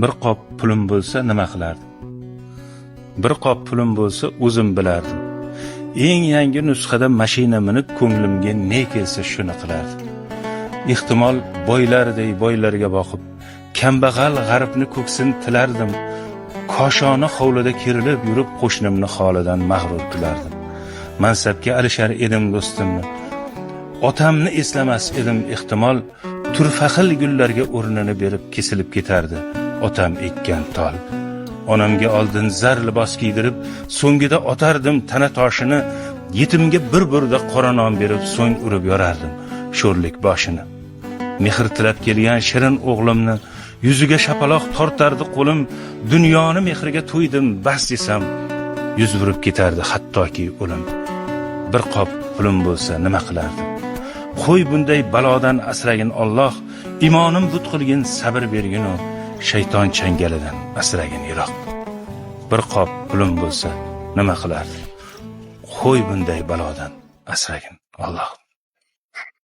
Bir qop pulim bo'lsa nima qilardim? Bir qop pulim bo'lsa o'zim bilardim. Eng yangi nusxada mashina minib ko'nglimga ne kelsa shuni qilardim. Ehtimol boylarday boylarga boqib, kambag'al g'arbni ko'ksin tilardim. Koshona hovlida kerilib yurib qo'shnimni holidan mag'rur qilardim. Mansabga alishar edim do'stimni. Otamni eslamas edim, ehtimol turfaxil gullarga o'rnini berib kesilib ketardi otam ekkan tol. Onamga oldin zar libos kiydirib, so'ngida otardim tana toshini, yetimga bir burda qora non berib so'ng urib yorardim sho'rlik boshini. Mehr tilab kelgan shirin o'g'limni yuziga shapaloq tortardi qo'lim, dunyoni mehriga to'ydim bas desam, yuz burib ketardi hattoki o'lim. Bir qop pulim bo'lsa nima qilardim? Qo'y bunday balodan asragin Alloh, imonim but qilgin, sabr bergin u, shayton changalidan asragin yiroq. Bir qop pulim bo'lsa nima qilardim? Qo'y bunday balodan asragin Alloh.